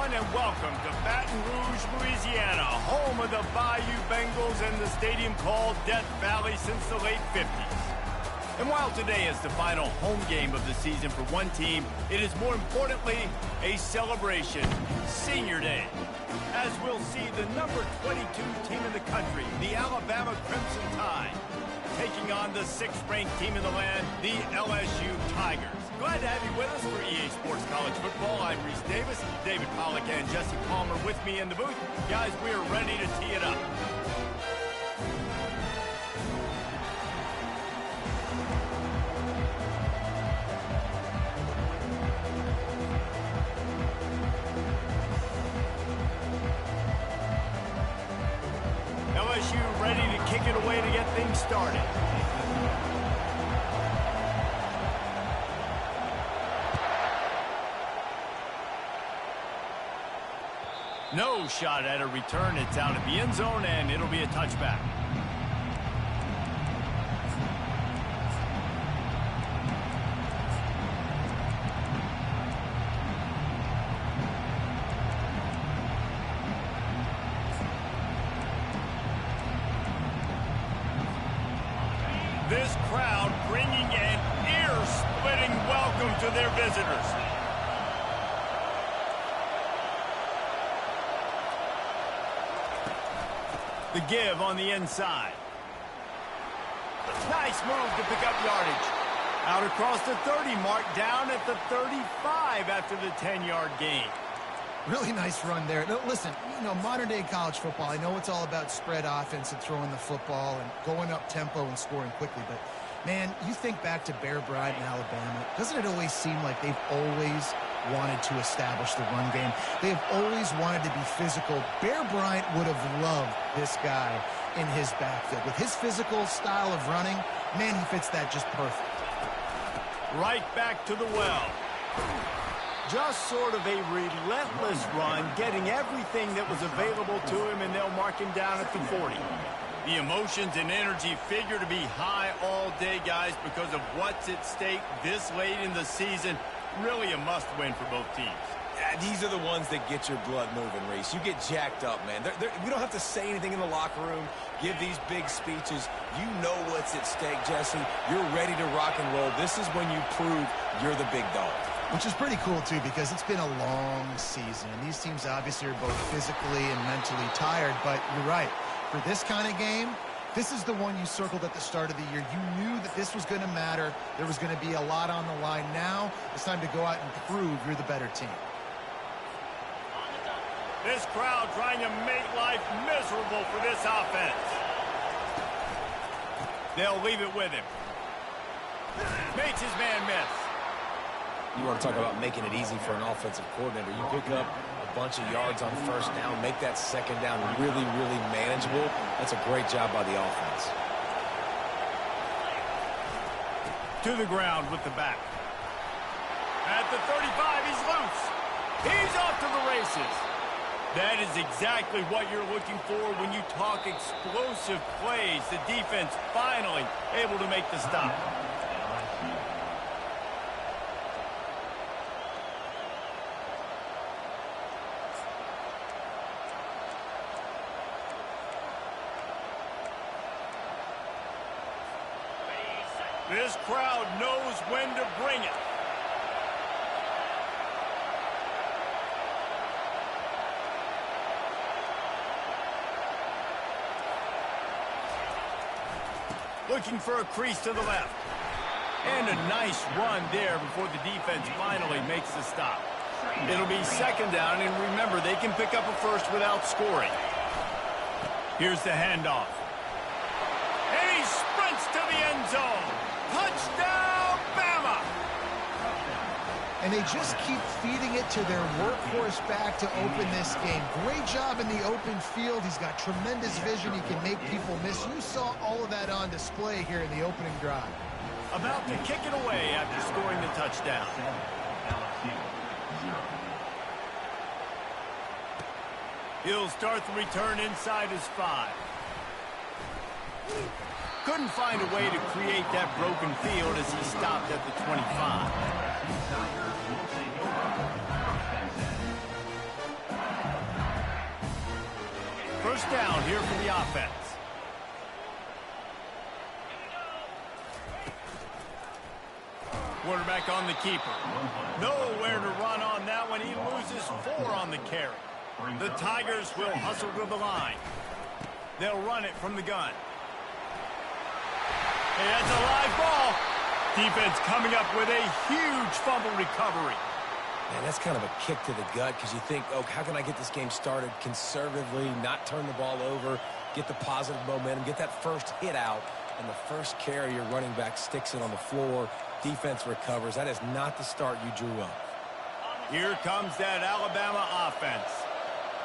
everyone, and welcome to Baton Rouge, Louisiana, home of the Bayou Bengals and the stadium called Death Valley since the late 50s. And while today is the final home game of the season for one team, it is more importantly a celebration, Senior Day, as we'll see the number 22 team in the country, the Alabama Crimson Tide, taking on the 6th-ranked team in the land, the LSU Tigers. Glad to have you with us for EA Sports College Football. I'm Reese Davis, David Pollack and Jesse Palmer with me in the booth. Guys, we're ready to tee it up. LSU ready to kick it away to get things started. No shot at a return. It's out of the end zone, and it'll be a touchback. This crowd bringing an ear-splitting welcome to their visitors. The give on the inside. Nice move to pick up yardage. Out across the 30, mark down at the 35 after the 10-yard gain. Really nice run there. No, listen, modern-day college football, I know it's all about spread offense and throwing the football and going up tempo and scoring quickly, but, man, you think back to Bear Bryant in Alabama, doesn't it always seem like they've always wanted to establish the run game? They have always wanted to be physical. Bear Bryant would have loved this guy in his backfield. With his physical style of running, man, he fits that just perfect. Right back to the well. Just sort of a relentless run, getting everything that was available to him, and they'll mark him down at the 40. The emotions and energy figure to be high all day, guys, because of what's at stake this late in the season. Really a must-win for both teams. These are the ones that get your blood moving, Reese. You get jacked up, man. You don't have to say anything in the locker room, give these big speeches. You know what's at stake, Jesse. You're ready to rock and roll. This is when you prove you're the big dog. Which is pretty cool, too, because it's been a long season. And these teams obviously are both physically and mentally tired. But you're right. For this kind of game, this is the one you circled at the start of the year. You knew that this was going to matter. There was going to be a lot on the line. Now it's time to go out and prove you're the better team. This crowd trying to make life miserable for this offense. They'll leave it with him. Makes his man miss. You want to talk about making it easy for an offensive coordinator. You pick up a bunch of yards on first down, make that second down really, really manageable. That's a great job by the offense. To the ground with the back. At the 35, he's loose. He's off to the races. That is exactly what you're looking for when you talk explosive plays. The defense finally able to make the stop. This crowd knows when to bring it. Looking for a crease to the left. And a nice run there before the defense finally makes the stop. It'll be second down, and remember, they can pick up a first without scoring. Here's the handoff. And he sprints to the end zone. Touchdown, Bama! And they just keep feeding it to their workhorse back to open this game. Great job in the open field. He's got tremendous vision. He can make people miss. You saw all of that on display here in the opening drive. About to kick it away after scoring the touchdown. He'll start the return inside his 5. Couldn't find a way to create that broken field as he stopped at the 25. first down here for the offense. Quarterback on the keeper. Nowhere to run on that one. He loses 4 on the carry. The Tigers will hustle to the line. They'll run it from the gun. Hey, that's a live ball. Defense coming up with a huge fumble recovery. Man, that's kind of a kick to the gut because you think, oh, how can I get this game started conservatively, not turn the ball over, get the positive momentum, get that first hit out, and the first carry your running back sticks it on the floor. Defense recovers. That is not the start you drew up. Here comes that Alabama offense.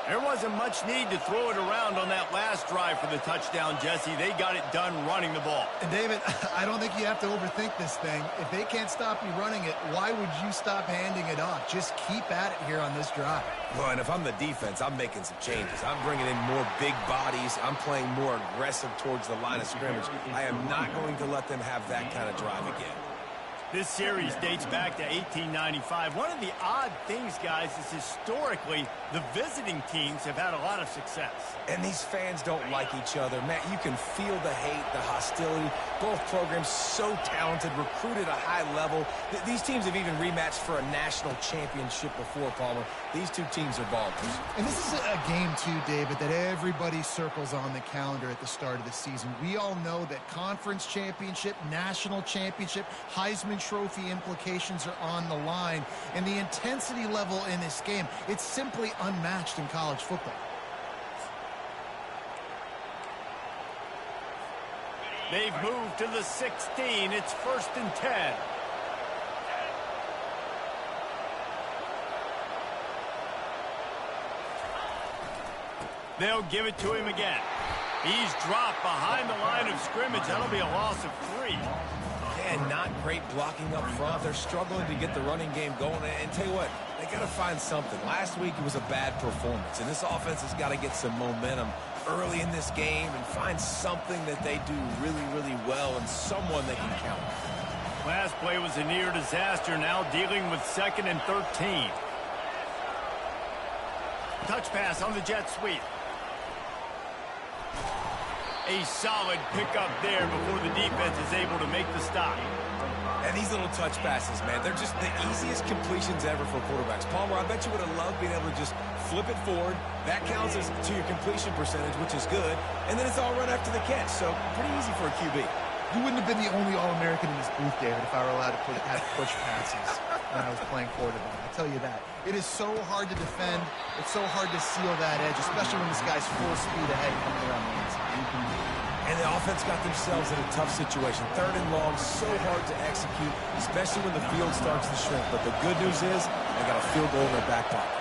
There wasn't much need to throw it around on that last drive for the touchdown, Jesse. They got it done running the ball. And, David, I don't think you have to overthink this thing. If they can't stop you running it, why would you stop handing it off? Just keep at it here on this drive. Well, and if I'm the defense, I'm making some changes. I'm bringing in more big bodies. I'm playing more aggressive towards the line of scrimmage. I am not going to let them have that kind of drive again. This series dates back to 1895. One of the odd things, guys, is historically the visiting teams have had a lot of success. And these fans don't like each other. Matt, you can feel the hate, the hostility. Both programs so talented, recruited at a high level. These teams have even rematched for a national championship before, Palmer. These two teams are ballers. And this is a game, too, David, that everybody circles on the calendar at the start of the season. We all know that conference championship, national championship, Heisman Trophy implications are on the line. And the intensity level in this game, it's simply unmatched in college football. They've moved to the 16. It's 1st and 10. They'll give it to him again. He's dropped behind the line of scrimmage. That'll be a loss of 3. And not great blocking up front. They're struggling to get the running game going. And tell you what, they got to find something. Last week it was a bad performance, and this offense has got to get some momentum early in this game and find something that they do really, really well and someone they can count on. Last play was a near disaster. Now dealing with 2nd and 13. Touch pass on the jet sweep. A solid pickup there before the defense is able to make the stop. And these little touch passes, man, they're just the easiest completions ever for quarterbacks. Palmer, I bet you would have loved being able to just flip it forward. That counts as to your completion percentage, which is good. And then it's all run after the catch, so pretty easy for a QB. You wouldn't have been the only All-American in this booth, David, if I were allowed to have push passes when I was playing quarterback. I tell you that. It is so hard to defend. It's so hard to seal that edge, especially when this guy's full speed ahead coming around the inside. And the offense got themselves in a tough situation. 3rd and long, so hard to execute, especially when the field starts to shrink. But the good news is they got a field goal in their back pocket.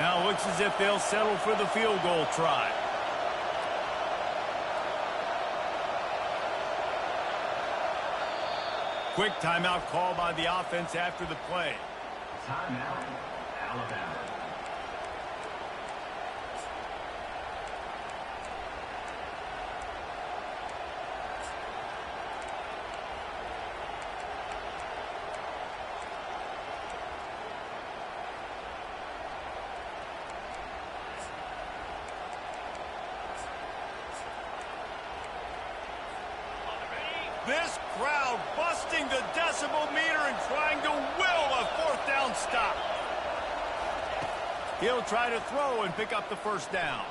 Now it looks as if they'll settle for the field goal try. Quick timeout call by the offense after the play. Timeout, Alabama. This crowd busting the decibel meter and trying to will a 4th down stop. He'll try to throw and pick up the 1st down.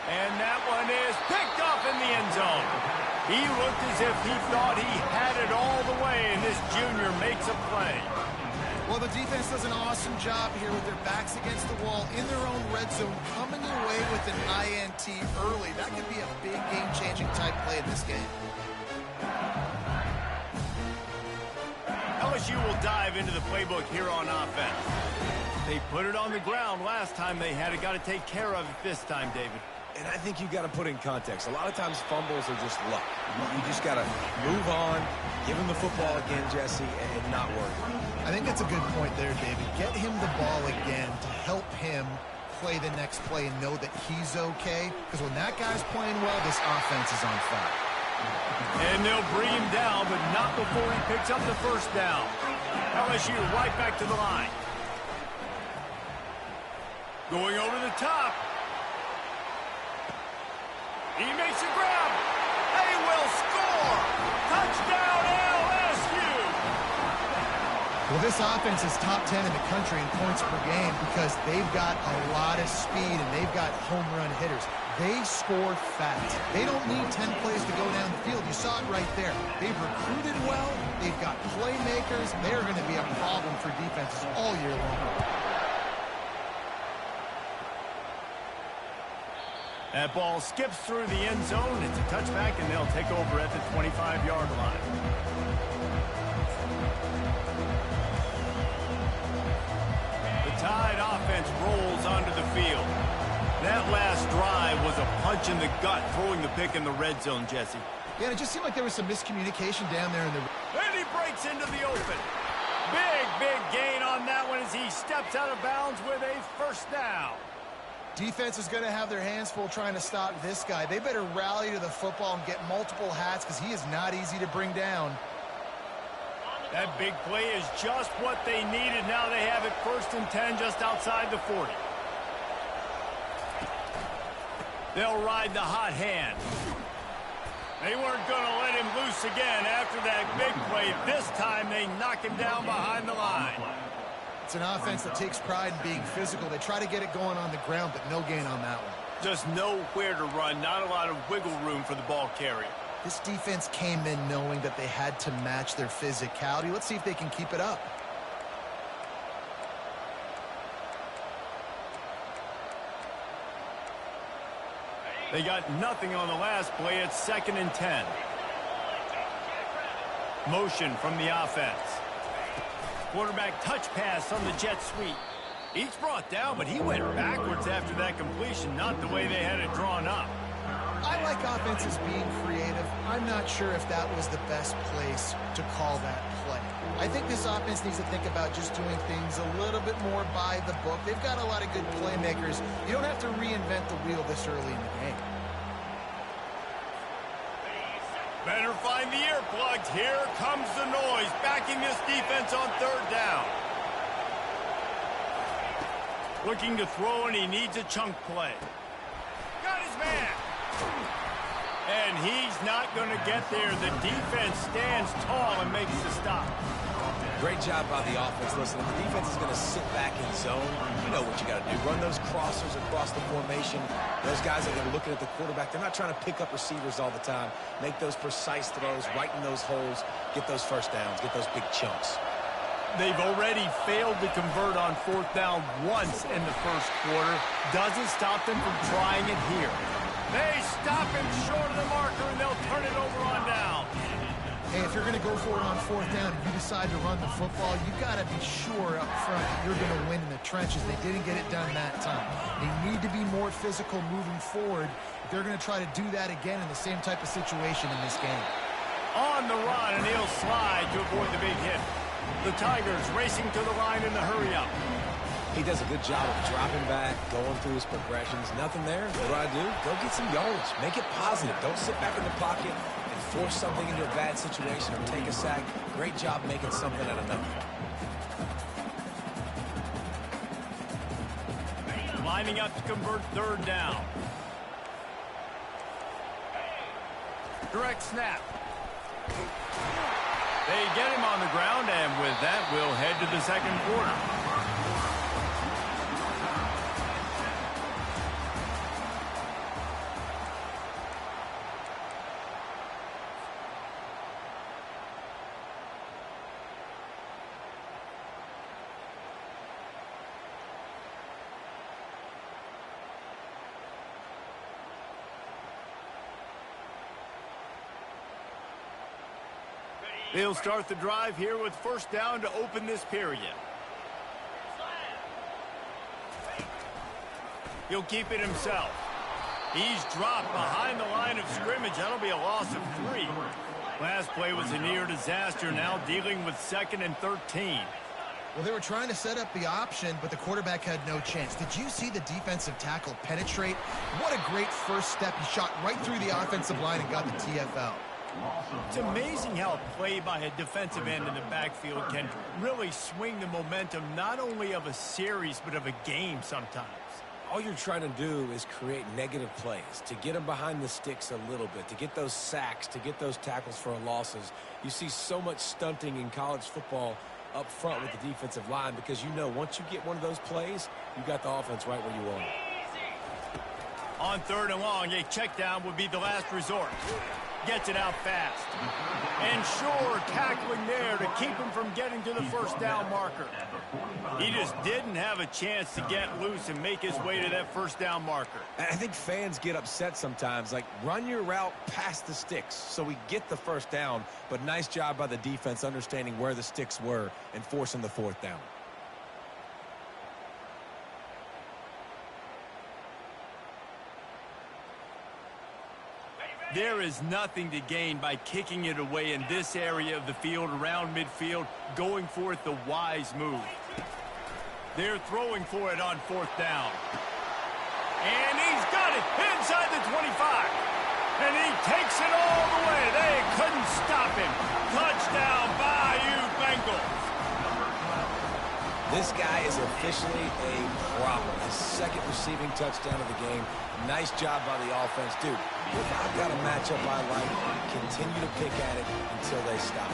And that one is picked off in the end zone. He looked as if he thought he had it all the way, and this junior makes a play. Well, the defense does an awesome job here with their backs against the wall in their own red zone, coming away with an INT early. That could be a big game-changing type play in this game. LSU will dive into the playbook here on offense. They put it on the ground last time they had it. Got to take care of it this time, David. And I think you got to put in context. A lot of times fumbles are just luck. You just got to move on, give him the football again, Jesse, and not worry. I think that's a good point there, David. Get him the ball again to help him play the next play and know that he's okay. Because when that guy's playing well, this offense is on fire. And they'll bring him down, but not before he picks up the 1st down. LSU right back to the line. Going over the top. He makes a grab. They will score. Touchdown, LSU. Well, this offense is top 10 in the country in points per game because they've got a lot of speed and they've got home run hitters. They score fast. They don't need 10 plays to go down the field. You saw it right there. They've recruited well. They've got playmakers. They're going to be a problem for defenses all year long. That ball skips through the end zone. It's a touchback, and they'll take over at the 25-yard line. The Tide offense rolls onto the field. That last drive was a punch in the gut, throwing the pick in the red zone, Jesse. Yeah, it just seemed like there was some miscommunication down there in the... And he breaks into the open. Big gain on that one as he steps out of bounds with a first down. Defense is going to have their hands full trying to stop this guy. They better rally to the football and get multiple hats because he is not easy to bring down. That big play is just what they needed. Now they have it 1st and 10 just outside the 40. They'll ride the hot hand. They weren't going to let him loose again after that big play. This time they knock him down behind the line. It's an offense that takes pride in being physical. They try to get it going on the ground, but no gain on that one. Just nowhere to run. Not a lot of wiggle room for the ball carrier. This defense came in knowing that they had to match their physicality. Let's see if they can keep it up. They got nothing on the last play. It's 2nd and 10. Motion from the offense. Quarterback touch pass on the jet sweep. He's brought down, but he went backwards after that completion, not the way they had it drawn up. I like offenses being creative. I'm not sure if that was the best place to call that play. I think this offense needs to think about just doing things a little bit more by the book. They've got a lot of good playmakers. You don't have to reinvent the wheel this early in the game. Better find the earplugs. Here comes the noise, backing this defense on 3rd down. Looking to throw, and he needs a chunk play. Got his man. And he's not going to get there. The defense stands tall and makes the stop. Great job by the offense. Listen, if the defense is going to sit back in zone, you know what you got to do. Run those crossers across the formation. Those guys are going to be looking at the quarterback. They're not trying to pick up receivers all the time. Make those precise throws, right in those holes, get those first downs, get those big chunks. They've already failed to convert on 4th down once in the 1st quarter. Doesn't stop them from trying it here. They stop him short of the marker, and they'll turn it over on down. Hey, if you're going to go for it on 4th down and you decide to run the football, you've got to be sure up front that you're going to win in the trenches. They didn't get it done that time. They need to be more physical moving forward. They're going to try to do that again in the same type of situation in this game. On the run, and he'll slide to avoid the big hit. The Tigers racing to the line in the hurry-up. He does a good job of dropping back, going through his progressions. Nothing there. What do? Go get some yardage. Make it positive. Don't sit back in the pocket and force something into a bad situation or take a sack. Great job making something out of nothing. Lining up to convert 3rd down. Direct snap. They get him on the ground, and with that, we'll head to the 2nd quarter. They'll start the drive here with 1st down to open this period. He'll keep it himself. He's dropped behind the line of scrimmage. That'll be a loss of 3. Last play was a near disaster, now dealing with 2nd and 13. Well, they were trying to set up the option, but the quarterback had no chance. Did you see the defensive tackle penetrate? What a great first step. He shot right through the offensive line and got the TFL. It's amazing how a play by a defensive end in the backfield can really swing the momentum not only of a series but of a game sometimes. all you're trying to do is create negative plays, to get them behind the sticks a little bit, to get those sacks, to get those tackles for losses. You see so much stunting in college football up front with the defensive line because you know once you get one of those plays, you got the offense right where you want it. On 3rd and long, a check down would be the last resort. Gets it out fast. And sure, tackling there to keep him from getting to the first down marker. He just didn't have a chance to get loose and make his way to that first down marker. I think fans get upset sometimes, like run your route past the sticks so we get the first down, but nice job by the defense understanding where the sticks were and forcing the 4th down. There is nothing to gain by kicking it away in this area of the field around midfield, going for it the wise move. They're throwing for it on 4th down. And he's got it inside the 25. And he takes it all the way. They couldn't stop him. Touchdown, Bayou Bengals. This guy is officially a problem. His 2nd receiving touchdown of the game. Nice job by the offense. Dude, if I've got a matchup I like, continue to pick at it until they stop.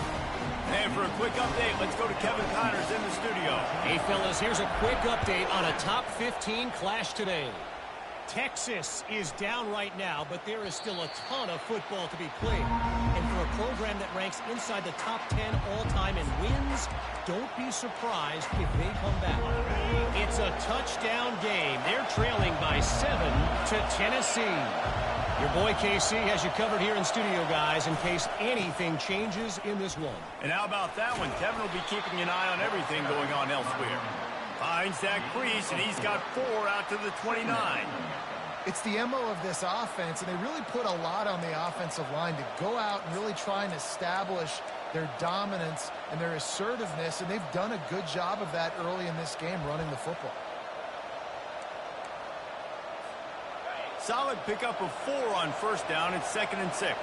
And for a quick update, let's go to Kevin Connors in the studio. Hey, fellas, here's a quick update on a top 15 clash today. Texas is down right now, but there is still a ton of football to be played. And for a program that ranks inside the top 10 all-time in wins, don't be surprised if they come back. It's a touchdown game. They're trailing by 7 to Tennessee. Your boy KC has you covered here in studio, guys, in case anything changes in this one. And how about that one? Kevin will be keeping an eye on everything going on elsewhere. Finds that crease, and he's got 4 out to the 29. It's the MO of this offense, and they really put a lot on the offensive line to go out and really try and establish their dominance and their assertiveness, and they've done a good job of that early in this game running the football. Solid pickup of 4 on 1st down. It's 2nd and 6.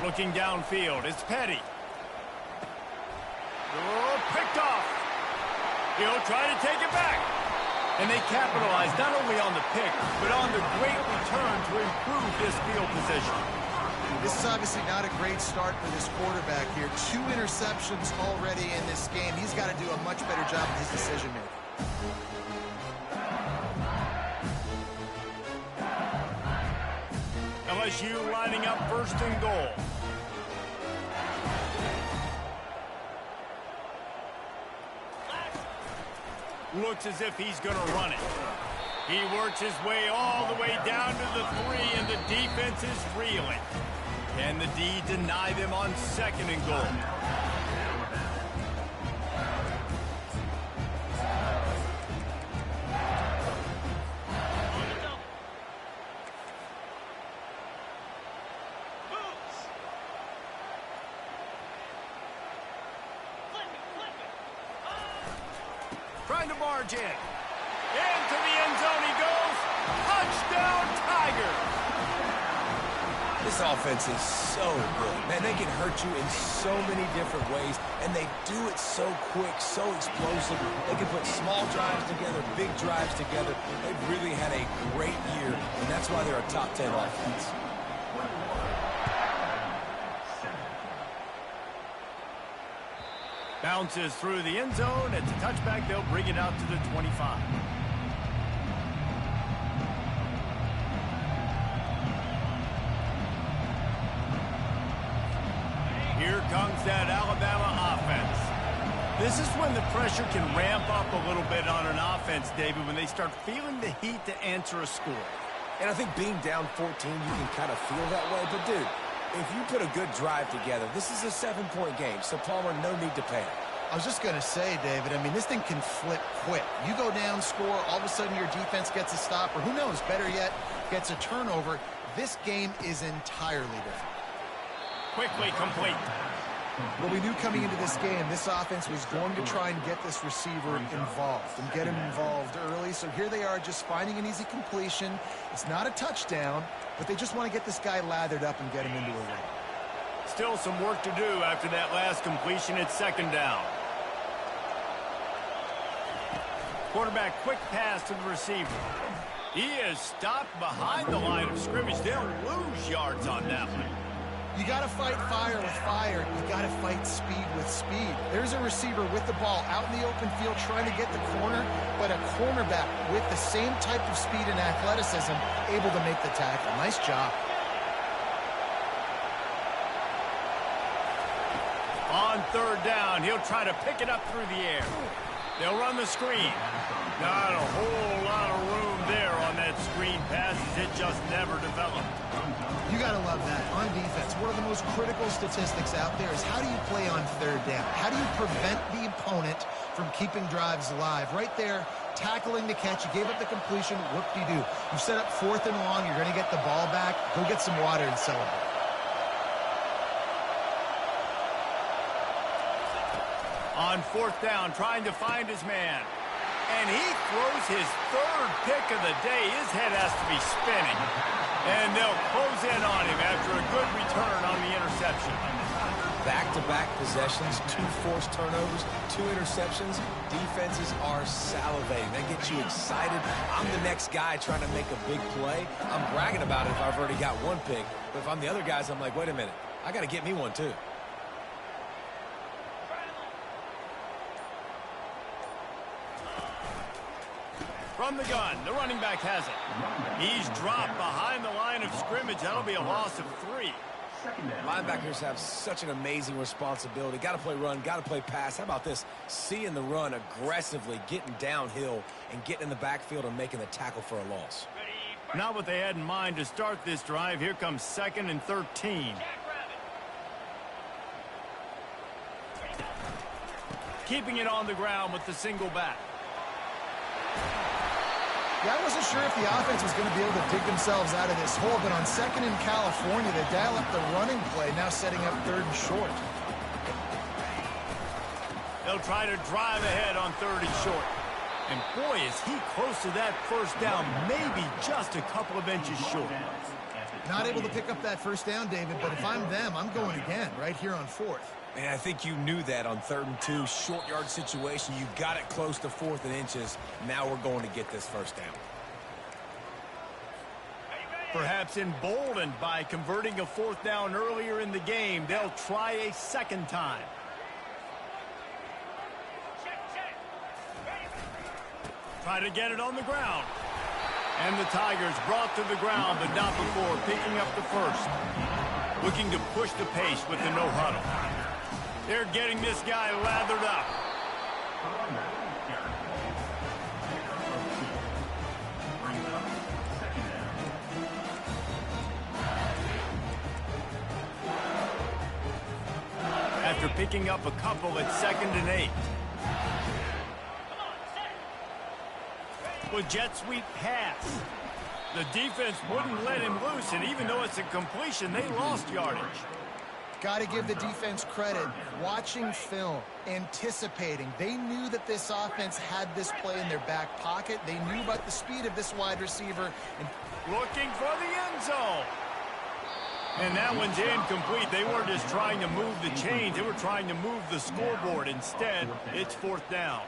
Looking downfield, it's Petty. Oh, picked off. He'll try to take it back. And they capitalize not only on the pick, but on the great return to improve this field position. This is obviously not a great start for this quarterback here. 2 interceptions already in this game. He's got to do a much better job of his decision-making. LSU lining up 1st and goal. Looks as if he's going to run it. He works his way all the way down to the 3, and the defense is reeling. Can the D deny them on 2nd and goal? Trying to barge in. Into the end zone he goes. Touchdown, Tiger. This offense is so good. Man, they can hurt you in so many different ways, and they do it so quick, so explosive. They can put small drives together, big drives together. They've really had a great year, and that's why they're a top 10 offense. Bounces through the end zone. It's a touchback. They'll bring it out to the 25. Here comes that Alabama offense. This is when the pressure can ramp up a little bit on an offense, David, when they start feeling the heat to answer a score. And I think being down 14, you can kind of feel that way. But, dude, if you put a good drive together, this is a 7-point game, so Palmer, no need to panic. I was just going to say, David, I mean, this thing can flip quick. You go down, score, all of a sudden your defense gets a stop, or who knows, better yet, gets a turnover. This game is entirely different. Quickly complete. Well, we knew coming into this game, this offense was going to try and get this receiver involved and get him involved early. So here they are just finding an easy completion. It's not a touchdown, but they just want to get this guy lathered up and get him into a run. Still some work to do after that last completion at 2nd down. Quarterback quick pass to the receiver. He is stopped behind the line of scrimmage. They'll lose yards on that one. You got to fight fire with fire. You got to fight speed with speed. There's a receiver with the ball out in the open field trying to get the corner, but a cornerback with the same type of speed and athleticism able to make the tackle. Nice job. On third down, he'll try to pick it up through the air. They'll run the screen. Not a whole lot of room there on that screen pass. It just never developed. You got to love that. On defense, one of the most critical statistics out there is how do you play on third down? How do you prevent the opponent from keeping drives alive? Right there, tackling the catch. You gave up the completion. Whoop-de-doo. You set up 4th and long. You're going to get the ball back. Go get some water and celebrate. On 4th down, trying to find his man. And he throws his 3rd pick of the day. His head has to be spinning. And they'll close in on him after a good return on the interception. Back-to-back possessions, 2 forced turnovers, 2 interceptions. Defenses are salivating. That gets you excited. I'm the next guy trying to make a big play. I'm bragging about it if I've already got 1 pick. But if I'm the other guys, I'm like, wait a minute. I got to get me one, too. From the gun, the running back has it. He's dropped behind the line of scrimmage. That'll be a loss of 3. Linebackers have such an amazing responsibility. Got to play run, got to play pass. How about this? Seeing the run aggressively, getting downhill, and getting in the backfield and making the tackle for a loss. Not what they had in mind to start this drive. Here comes 2nd and 13. Keeping it on the ground with the single back. Yeah, I wasn't sure if the offense was going to be able to dig themselves out of this hole, but on 2nd in California, they dial up the running play, now setting up 3rd and short. They'll try to drive ahead on 3rd and short. And boy, is he close to that 1st down, maybe just a couple of inches short. Not able to pick up that 1st down, David, but if I'm them, I'm going again right here on 4th. And I think you knew that on 3rd and 2, short yard situation. You got it close to 4th and inches. Now we're going to get this 1st down. Perhaps emboldened by converting a 4th down earlier in the game, they'll try a 2nd time. Try to get it on the ground. And the Tigers brought to the ground, but not before picking up the 1st. Looking to push the pace with the no huddle. They're getting this guy lathered up. After picking up a couple at 2nd and 8. With jet sweep pass. The defense wouldn't let him loose, and even though it's a completion, they lost yardage. Got to give the defense credit. Watching film, anticipating. They knew that this offense had this play in their back pocket. They knew about the speed of this wide receiver. And looking for the end zone. And that one's incomplete. They weren't just trying to move the chains. They were trying to move the scoreboard. Instead, it's 4th down.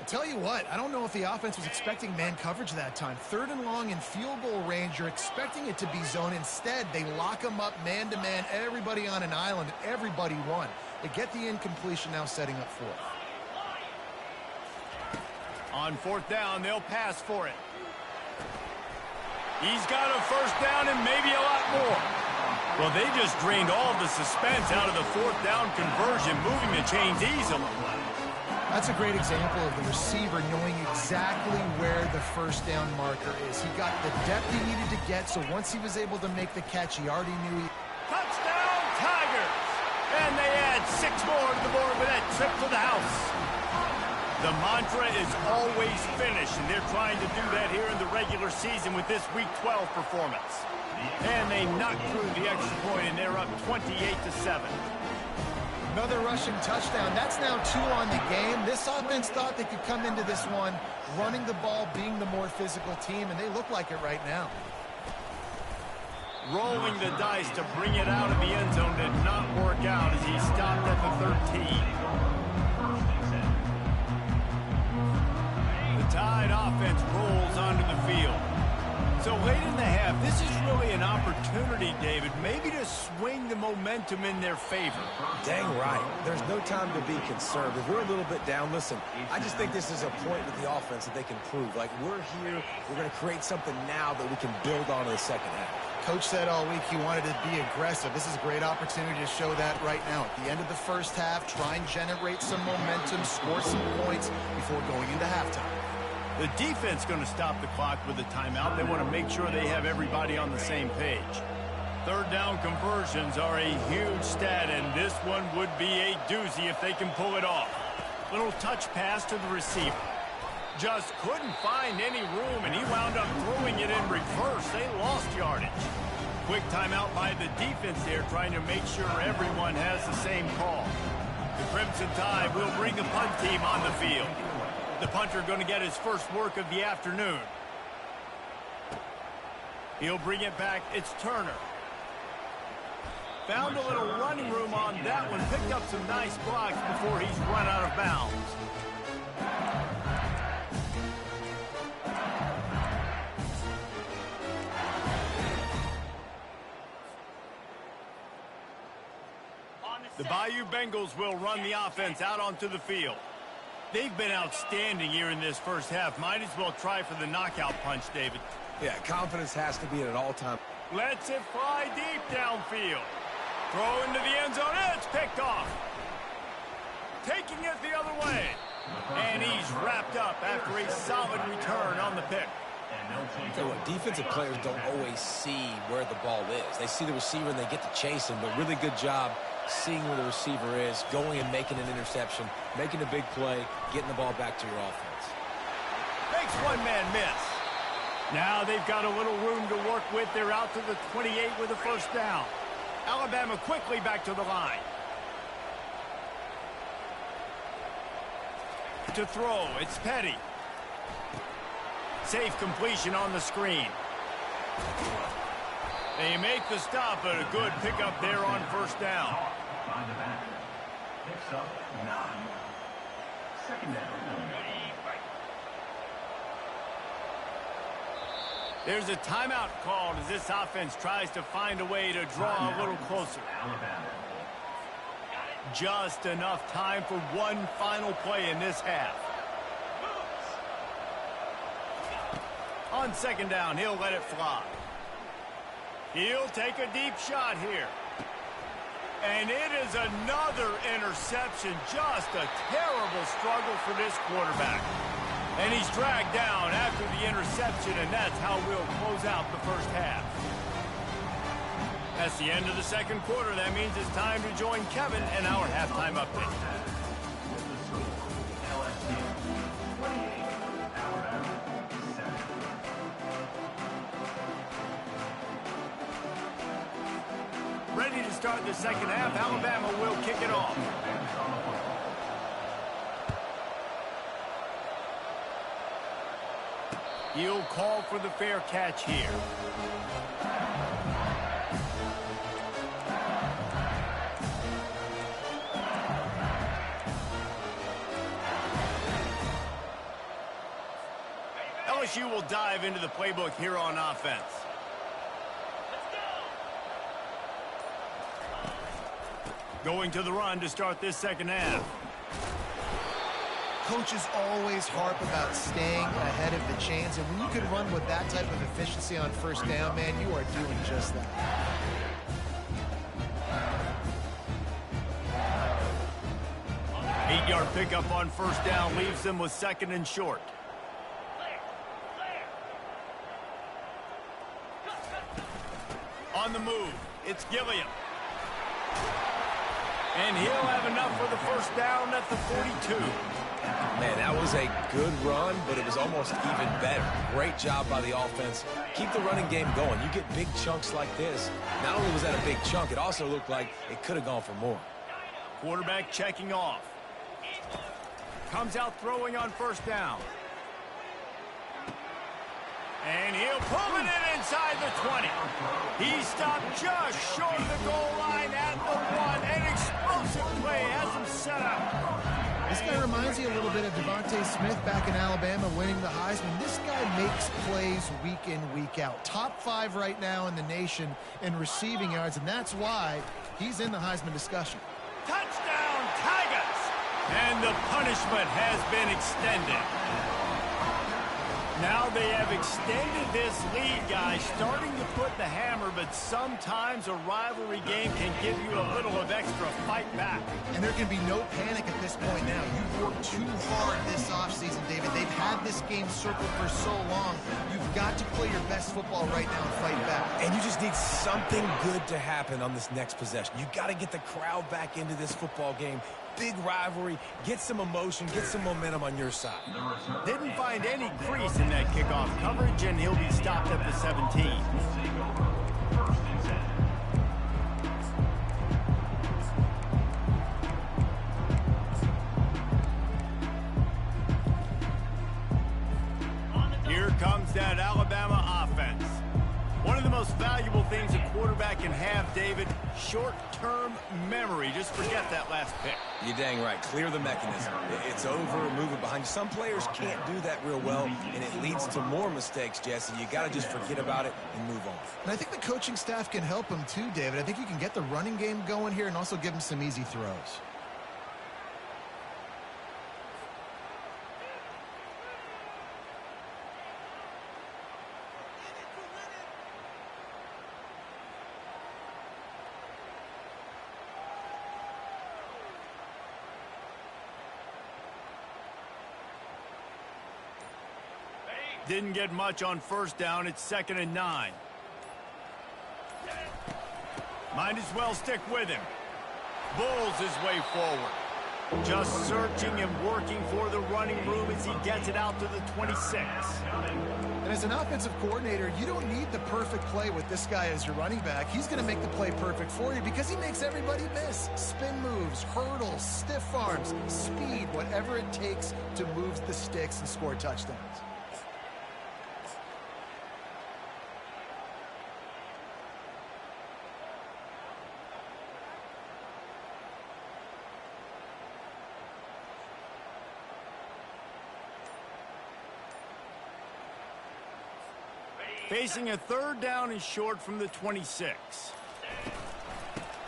I'll tell you what, I don't know if the offense was expecting man coverage that time. 3rd and long in field goal range, you're expecting it to be zone. Instead, they lock them up man-to-man, everybody on an island, and everybody won. They get the incompletion, now setting up 4th. On 4th down, they'll pass for it. He's got a 1st down and maybe a lot more. Well, they just drained all the suspense out of the 4th down conversion, moving the chains easily. That's a great example of the receiver knowing exactly where the 1st down marker is. He got the depth he needed to get, so once he was able to make the catch, he already knew he... Touchdown, Tigers! And they add 6 more to the board with that trip to the house. The mantra is always finish, and they're trying to do that here in the regular season with this Week 12 performance. And they knocked through the extra point, and they're up 28-7. Another rushing touchdown. That's now 2 on the game. This offense thought they could come into this one running the ball, being the more physical team, and they look like it right now. Rolling the dice to bring it out of the end zone did not work out as he stopped at the 13. Tide offense rolls onto the field. So late in the half, this is really an opportunity, David, maybe to swing the momentum in their favor. Dang right. There's no time to be concerned. If we're a little bit down, listen, I just think this is a point with the offense that they can prove. Like, we're here, we're going to create something now that we can build on in the second half. Coach said all week he wanted to be aggressive. This is a great opportunity to show that right now. At the end of the first half, try and generate some momentum, score some points before going into halftime. The defense going to stop the clock with a timeout. They want to make sure they have everybody on the same page. Third down conversions are a huge stat, and this one would be a doozy if they can pull it off. Little touch pass to the receiver. Just couldn't find any room, and he wound up throwing it in reverse. They lost yardage. Quick timeout by the defense there, trying to make sure everyone has the same call. The Crimson Tide will bring the punt team on the field. The punter going to get his first work of the afternoon. He'll bring it back. It's Turner. Found a little running room on that one. Picked up some nice blocks before he's run out of bounds. The Bayou Bengals will run the offense out onto the field. They've been outstanding here in this first half. Might as well try for the knockout punch, David. Yeah, confidence has to be at an all-time. Lets it fly deep downfield. Throw into the end zone. It's picked off. Taking it the other way. And he's wrapped up after a solid return on the pick. Tell you what, defensive players don't always see where the ball is. They see the receiver and they get to chase him, but really good job seeing where the receiver is, going and making an interception, making a big play, getting the ball back to your offense. Makes one-man miss. Now they've got a little room to work with. They're out to the 28 with a first down. Alabama quickly back to the line. To throw, it's Petty. Safe completion on the screen. They make the stop, but a good pickup there on first down. By the back. Picks up 9. Second down. There's a timeout called as this offense tries to find a way to draw a little closer. Alabama. Just enough time for one final play in this half. On second down, he'll let it fly. He'll take a deep shot here. And it is another interception. Just a terrible struggle for this quarterback. And he's dragged down after the interception, and that's how we'll close out the first half. That's the end of the second quarter. That means it's time to join Kevin in our halftime update. Ready to start the second half. Alabama will kick it off. He'll call for the fair catch here. LSU will dive into the playbook here on offense. Going to the run to start this second half. Coaches always harp about staying ahead of the chains, and when you can run with that type of efficiency on first down, man, you are doing just that. Eight-yard pickup on first down leaves them with second and short. On the move, it's Gilliam. And he'll have enough for the first down at the 42. Man, that was a good run, but it was almost even better. Great job by the offense. Keep the running game going. You get big chunks like this. Not only was that a big chunk, it also looked like it could have gone for more. Quarterback checking off. Comes out throwing on first down. And he'll pull it in inside the 20. He stopped just short of the goal line at the 1. An explosive play has him set up. This guy reminds you a little bit of Devontae Smith back in Alabama winning the Heisman. This guy makes plays week in, week out. Top 5 right now in the nation in receiving yards, and that's why he's in the Heisman discussion. Touchdown, Tigers! And the punishment has been extended. Now they have extended this lead, guys, starting to put the hammer, but sometimes a rivalry game can give you a little of extra fight back. And there can be no panic at this point now. You've worked too hard this offseason, David. They've had this game circled for so long. You've got to play your best football right now and fight back. And you just need something good to happen on this next possession. You got to get the crowd back into this football game. Big rivalry, get some emotion, get some momentum on your side. Didn't find any crease in that kickoff coverage, and he'll be stopped at the 17. Here comes that Alabama offense. One of the most valuable things a quarterback can have, David, short-term memory. Just forget that last pick. You're dang right. Clear the mechanism. It's over, move it behind you. Some players can't do that real well, and it leads to more mistakes, Jesse. You got to just forget about it and move on. And I think the coaching staff can help him too, David. I think you can get the running game going here and also give him some easy throws. Didn't get much on first down. It's 2nd and 9. Might as well stick with him. Bulls his way forward. Just searching and working for the running room as he gets it out to the 26. And as an offensive coordinator, you don't need the perfect play with this guy as your running back. He's going to make the play perfect for you because he makes everybody miss. Spin moves, hurdles, stiff arms, speed, whatever it takes to move the sticks and score touchdowns. Facing a 3rd down and short from the 26.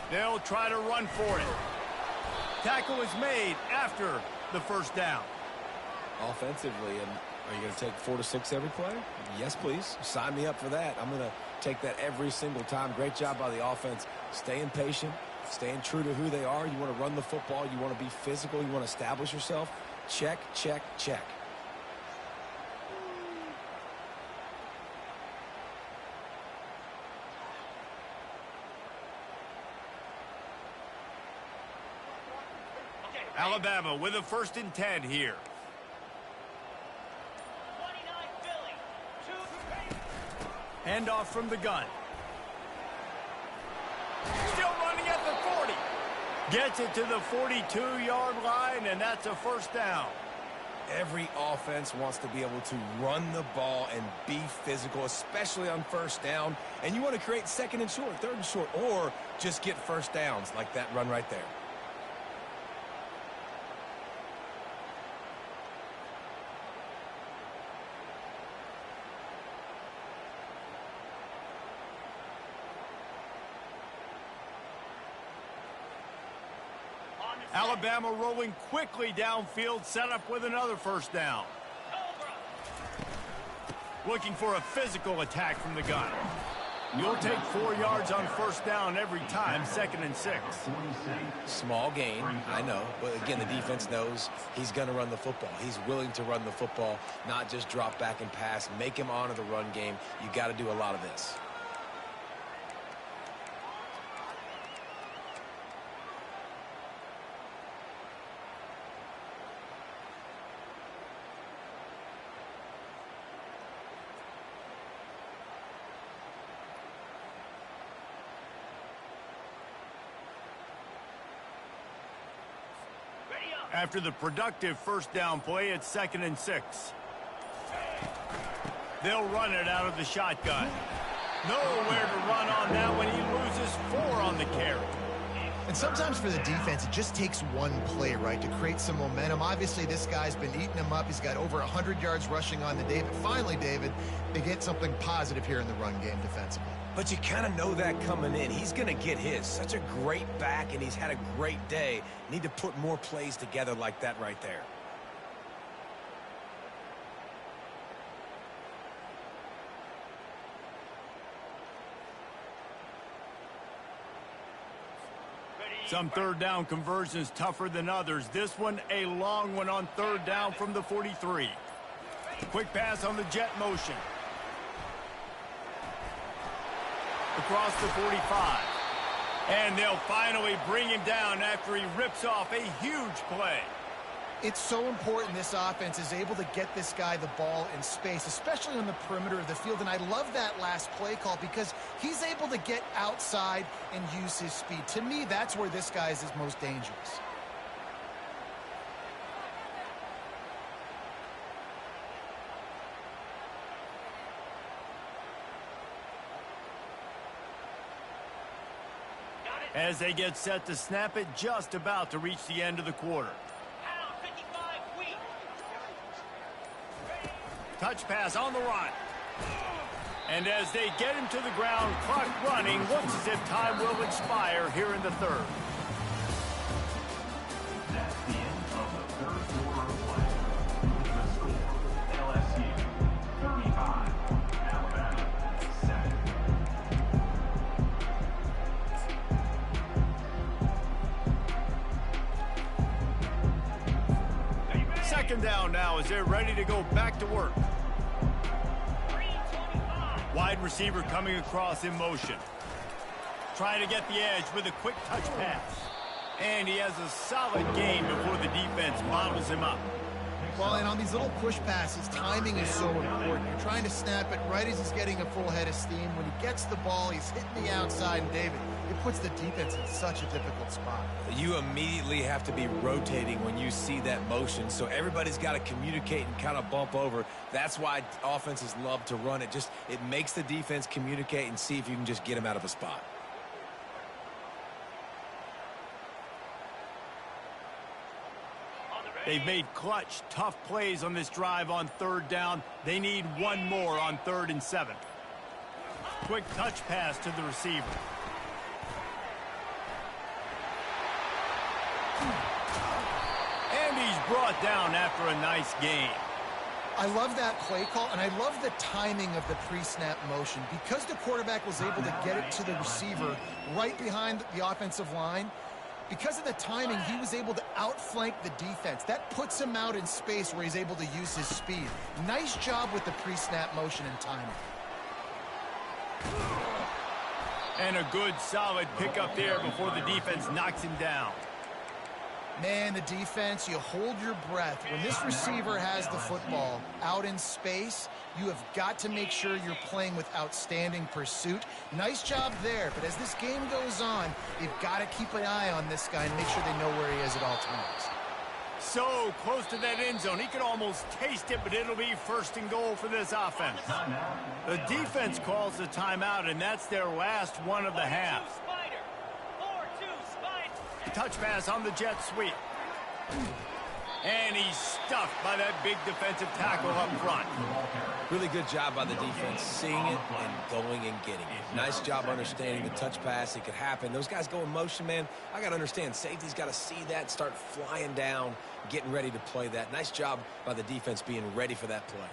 They'll try to run for it. Tackle is made after the first down. Offensively, and are you going to take 4 to 6 every play? Yes, please. Sign me up for that. I'm going to take that every single time. Great job by the offense. Staying patient, staying true to who they are. You want to run the football. You want to be physical. You want to establish yourself. Check, check, check. Alabama with a 1st and 10 here. 29 Philly. Handoff from the gun. Still running at the 40. Gets it to the 42-yard line, and that's a 1st down. Every offense wants to be able to run the ball and be physical, especially on 1st down. And you want to create 2nd and short, 3rd and short, or just get 1st downs like that run right there. Alabama rolling quickly downfield, set up with another 1st down. Looking for a physical attack from the gun. You'll take 4 yards on 1st down every time, 2nd and 6. Small gain, I know. But again, the defense knows he's going to run the football. He's willing to run the football, not just drop back and pass. Make him honor the run game. You got to do a lot of this. After the productive 1st down play, it's 2nd and 6. They'll run it out of the shotgun. Nowhere to run on that when he loses 4 on the carry. And sometimes for the defense, it just takes one play, right, to create some momentum. Obviously, this guy's been eating him up. He's got over 100 yards rushing on the day. But finally, David, they get something positive here in the run game defensively. But you kind of know that coming in. He's going to get his. Such a great back, and he's had a great day. Need to put more plays together like that right there. Some third down conversions tougher than others. This one, a long one on third down from the 43. Quick pass on the jet motion. Across the 45. And they'll finally bring him down after he rips off a huge play. It's so important this offense is able to get this guy the ball in space, especially on the perimeter of the field. And I love that last play call because he's able to get outside and use his speed. To me, that's where this guy is his most dangerous. As they get set to snap it, just about to reach the end of the quarter. Touch pass on the run. And as they get him to the ground, clock running, looks as if time will expire here in the third. That's the end of the third quarter of play. The score, LSU 35, Alabama 7. Second down now as they're ready to go back to work. Wide receiver coming across in motion. Trying to get the edge with a quick touch pass. And he has a solid gain before the defense models him up. Well, and on these little push passes, timing is so important. You're trying to snap it right as he's getting a full head of steam. When he gets the ball, he's hitting the outside, and David, it puts the defense in such a difficult spot. You immediately have to be rotating when you see that motion, so everybody's got to communicate and kind of bump over. That's why offenses love to run it. It makes the defense communicate and see if you can just get him out of a spot. They've made clutch, tough plays on this drive on third down. They need one more on 3rd and 7. Quick touch pass to the receiver. And he's brought down after a nice gain. I love that play call, and I love the timing of the pre-snap motion. Because the quarterback was able to get it to the receiver right behind the offensive line, because of the timing, he was able to outflank the defense. That puts him out in space where he's able to use his speed. Nice job with the pre-snap motion and timing. And a good, solid pickup there before the defense knocks him down. Man, the defense, you hold your breath. When this receiver has the football out in space, you have got to make sure you're playing with outstanding pursuit. Nice job there, but as this game goes on, you've got to keep an eye on this guy and make sure they know where he is at all times. So close to that end zone. He can almost taste it, but it'll be 1st and goal for this offense. The defense calls the timeout, and that's their last one of the half. Touch pass on the jet sweep. And he's stuffed by that big defensive tackle up front. Really good job by the defense, seeing it and going and getting it. Nice job understanding the touch pass. It could happen. Those guys go in motion, man. I got to understand, safety's got to see that, start flying down, getting ready to play that. Nice job by the defense being ready for that play.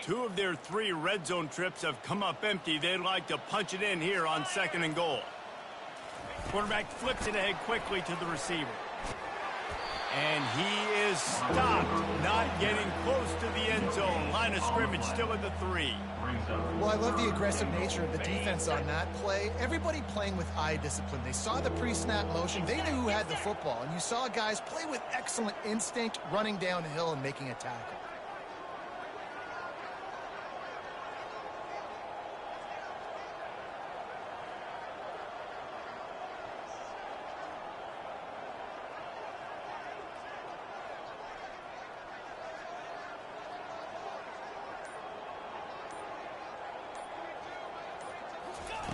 Two of their 3 red zone trips have come up empty. They'd like to punch it in here on 2nd and goal. Quarterback flips it ahead quickly to the receiver. And he is stopped, not getting close to the end zone. Line of scrimmage still at the 3. Well, I love the aggressive nature of the defense on that play. Everybody playing with eye discipline. They saw the pre-snap motion. They knew who had the football. And you saw guys play with excellent instinct, running down the hill and making a tackle.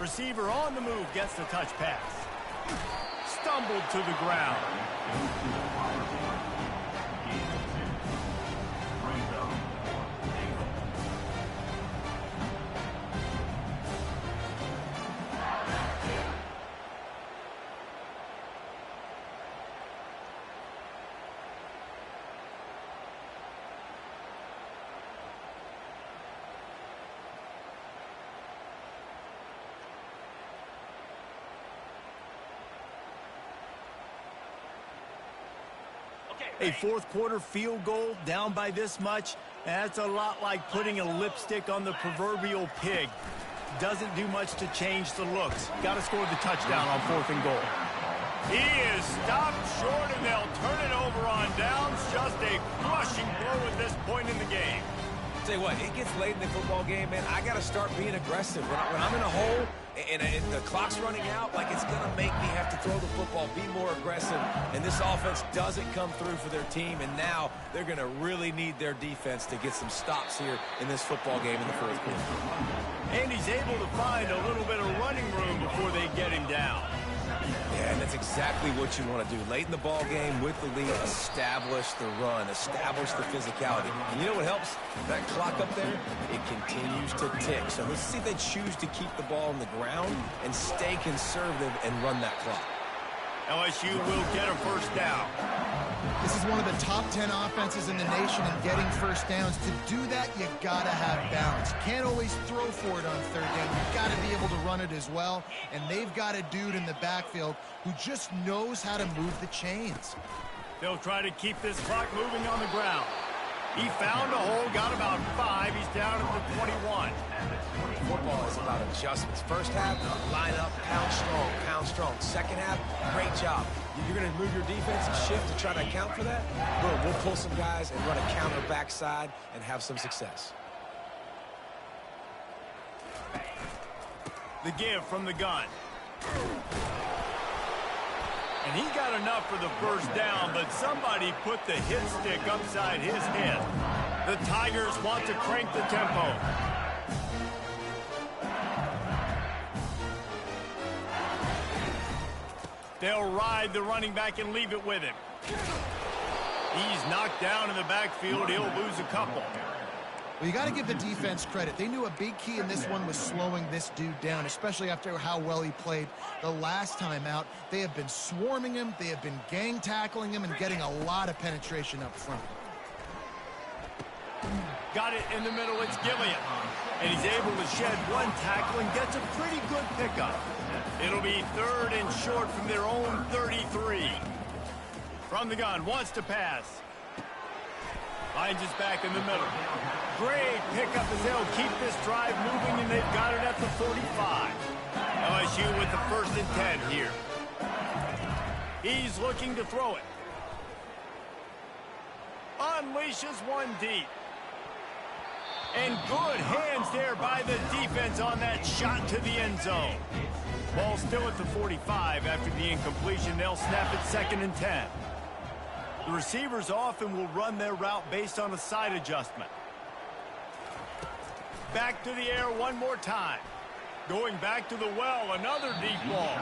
Receiver on the move gets the touch pass. Stumbled to the ground. A fourth quarter field goal down by this much, that's a lot like putting a lipstick on the proverbial pig. Doesn't do much to change the looks. Got to score the touchdown on 4th and goal. He is stopped short, and they'll turn it over on downs. Just a crushing blow at this point in the game. Tell you what, it gets late in the football game, man. I got to start being aggressive. When I'm in a hole and the clock's running out, like, it's going to make me have to throw the football, be more aggressive. And this offense doesn't come through for their team, and now they're going to really need their defense to get some stops here in this football game in the fourth quarter. And he's able to find a little bit of running room before they get him down. Yeah, and that's exactly what you want to do. Late in the ball game with the lead, establish the run, establish the physicality. And you know what helps? That clock up there, it continues to tick. So let's see if they choose to keep the ball on the ground and stay conservative and run that clock. LSU will get a first down. This is one of the top 10 offenses in the nation in getting first downs. To do that, you gotta have balance. You can't always throw for it on 3rd down. You gotta be able to run it as well. And they've got a dude in the backfield who just knows how to move the chains. They'll try to keep this clock moving on the ground. He found a hole, got about 5. He's down at the 21. Football is about adjustments. First half, line up, pound strong. Second half, great job. You're going to move your defense and shift to try to account for that? Boom, we'll pull some guys and run a counter backside and have some success. The give from the gun. And he got enough for the first down, but somebody put the hit stick upside his head. The Tigers want to crank the tempo. They'll ride the running back and leave it with him. He's knocked down in the backfield. He'll lose a couple. Well, you got to give the defense credit. They knew a big key in this one was slowing this dude down, especially after how well he played the last time out. They have been swarming him. They have been gang tackling him and getting a lot of penetration up front. Got it in the middle. It's Gillian. And he's able to shed one tackle and gets a pretty good pickup. It'll be 3rd and short from their own 33. From the gun, wants to pass. Finds his back in the middle. Great pickup as they'll keep this drive moving, and they've got it at the 45. LSU with the 1st and 10 here. He's looking to throw it. Unleashes one deep. And good hands there by the defense on that shot to the end zone. Ball still at the 45 after the incompletion. They'll snap it 2nd and 10. The receivers often will run their route based on a side adjustment. Back to the air one more time. Going back to the well, another deep ball.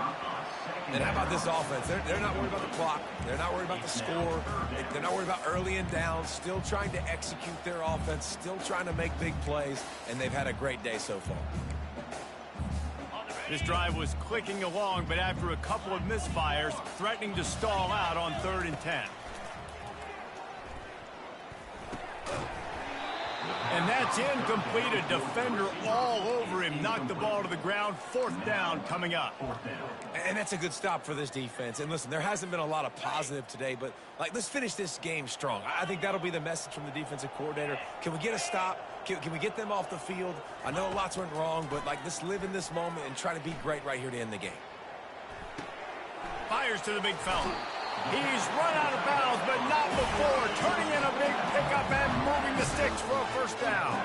And how about this offense? They're not worried about the clock. They're not worried about the score. They're not worried about early and down. Still trying to execute their offense. Still trying to make big plays. And they've had a great day so far. This drive was clicking along, but after a couple of misfires, threatening to stall out on 3rd and 10. And that's incomplete. A defender all over him. Knocked the ball to the ground. 4th down coming up. And that's a good stop for this defense. And listen, there hasn't been a lot of positive today, but let's finish this game strong. I think that'll be the message from the defensive coordinator. Can we get a stop? Can we get them off the field? I know lots went wrong, but let's live in this moment and try to be great right here to end the game. Fires to the big fella. He's run out of bounds, but not before. Turning in a big pickup and moving the sticks for a first down.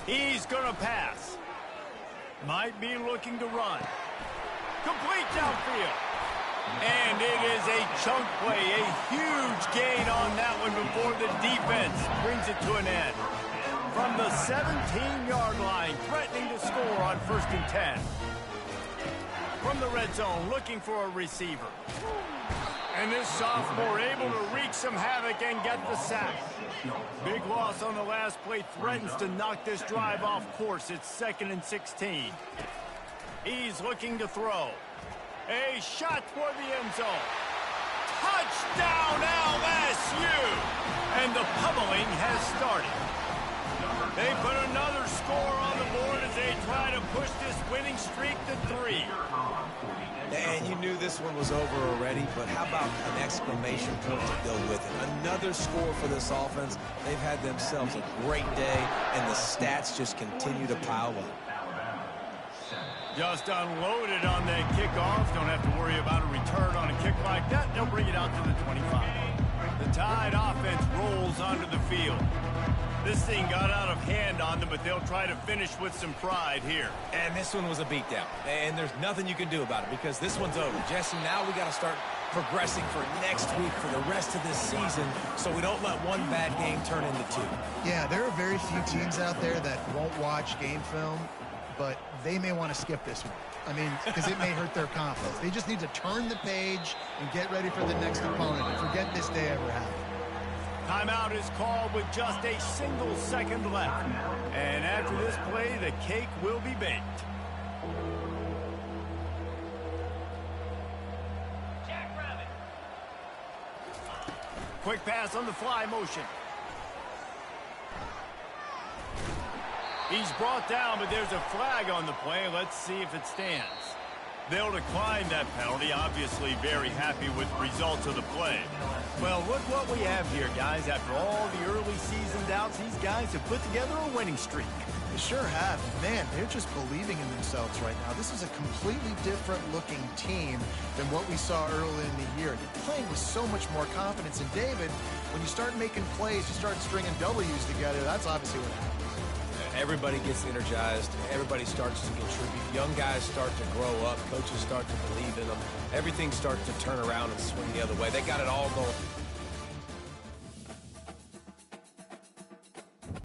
He's going to pass. Might be looking to run. Complete downfield. And it is a chunk play, a huge gain on that one before the defense brings it to an end. from the 17-yard line, threatening to score on 1st and 10. From the red zone, looking for a receiver. And this sophomore able to wreak some havoc and get the sack. Big loss on the last play, threatens to knock this drive off course. It's 2nd and 16. He's looking to throw. A shot toward the end zone. Touchdown LSU! And the pummeling has started. They put another score on the board as they try to push this winning streak to 3. And you knew this one was over already, but how about an exclamation point to go with it? Another score for this offense. They've had themselves a great day, and the stats just continue to pile up. Just unloaded on that kickoff. Don't have to worry about a return on a kick like that. They'll bring it out to the 25. The Tide offense rolls onto the field. This thing got out of hand on them, but they'll try to finish with some pride here. And this one was a beatdown. And there's nothing you can do about it because this one's over. Jesse, now we got to start progressing for next week for the rest of this season so we don't let one bad game turn into 2. Yeah, there are very few teams out there that won't watch game film, but they may want to skip this one. I mean, because it may hurt their confidence. They just need to turn the page and get ready for the next opponent and forget this day ever happened. Timeout is called with just a single second left. And after this play, the cake will be baked. Quick pass on the fly motion. He's brought down, but there's a flag on the play. Let's see if it stands. They'll decline that penalty. Obviously very happy with the results of the play. Well, look what we have here, guys. After all the early season doubts, these guys have put together a winning streak. They sure have. Man, they're just believing in themselves right now. This is a completely different looking team than what we saw early in the year. They're playing with so much more confidence. And David, when you start making plays, you start stringing W's together, that's obviously what happens. Everybody gets energized. Everybody starts to contribute. Young guys start to grow up. Coaches start to believe in them. Everything starts to turn around and swing the other way. They got it all going.